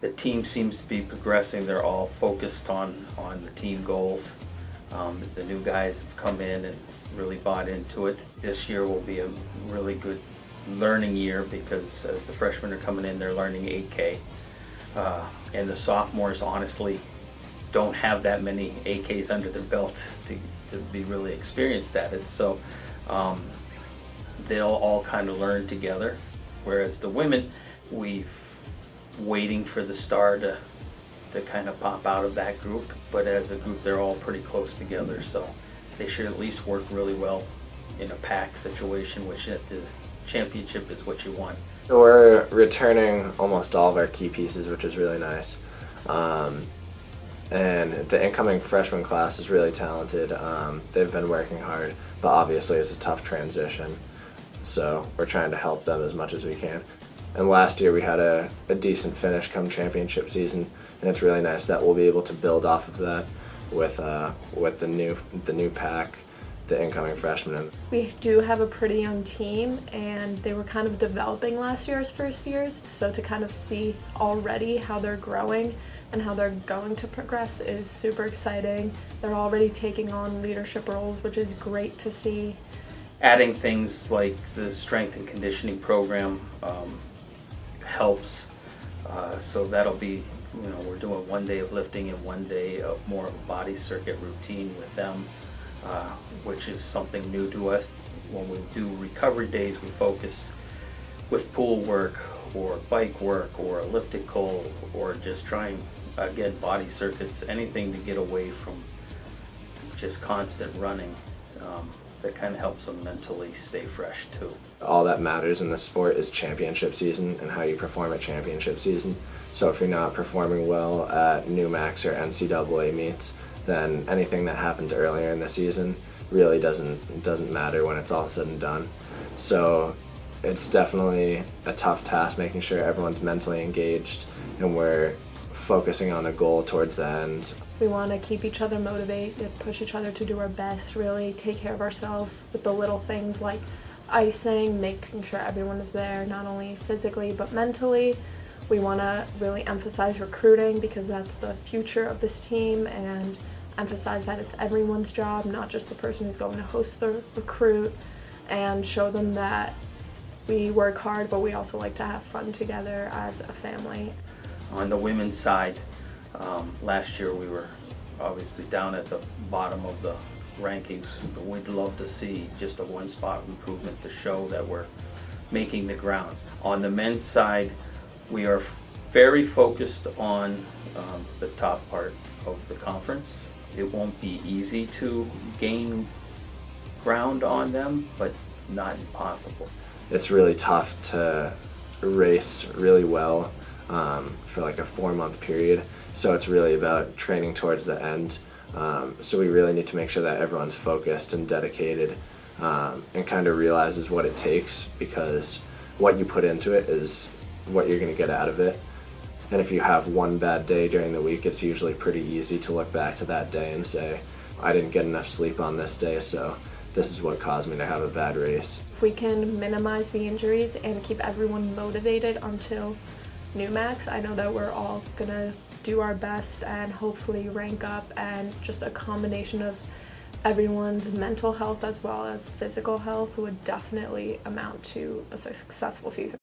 The team seems to be progressing. They're all focused on the team goals. The new guys have come in and really bought into it. This year will be a really good learning year because as the freshmen are coming in, they're learning 8K. And the sophomores honestly don't have that many 8Ks under their belt to be really experienced at it. So they'll all kind of learn together. Whereas the women, we've waiting for the star to kind of pop out of that group. But as a group, they're all pretty close together. So they should at least work really well in a pack situation, which at the championship is what you want. We're returning almost all of our key pieces, which is really nice. And the incoming freshman class is really talented. They've been working hard, but obviously it's a tough transition. So we're trying to help them as much as we can. And last year we had a decent finish come championship season, and it's really nice that we'll be able to build off of that with the new pack, the incoming freshmen. We do have a pretty young team, and they were kind of developing last year as first years, so to kind of see already how they're growing and how they're going to progress is super exciting. They're already taking on leadership roles, which is great to see. Adding things like the strength and conditioning program helps. So that'll be, we're doing 1 day of lifting and 1 day of more of a body circuit routine with them, which is something new to us. When we do recovery days, we focus with pool work or bike work or elliptical or just trying, again, body circuits, anything to get away from just constant running. That kind of helps them mentally stay fresh too. All that matters in the sport is championship season and how you perform at championship season. So if you're not performing well at new max or NCAA meets, then anything that happened earlier in the season really doesn't matter when it's all said and done. So it's definitely a tough task making sure everyone's mentally engaged and we're focusing on a goal towards the end. We want to keep each other motivated, push each other to do our best, really take care of ourselves with the little things like icing, making sure everyone is there, not only physically but mentally. We want to really emphasize recruiting because that's the future of this team, and emphasize that it's everyone's job, not just the person who's going to host the recruit, and show them that we work hard, but we also like to have fun together as a family. On the women's side, last year we were obviously down at the bottom of the rankings. We'd love to see just a one spot improvement to show that we're making the ground. On the men's side, we are very focused on the top part of the conference. It won't be easy to gain ground on them, but not impossible. It's really tough to race really well for like a 4-month period. So it's really about training towards the end. So we really need to make sure that everyone's focused and dedicated and kind of realizes what it takes, because what you put into it is what you're going to get out of it. And if you have one bad day during the week, it's usually pretty easy to look back to that day and say, I didn't get enough sleep on this day, so this is what caused me to have a bad race. If we can minimize the injuries and keep everyone motivated until new max, I know that we're all gonna do our best and hopefully rank up, and just a combination of everyone's mental health as well as physical health would definitely amount to a successful season.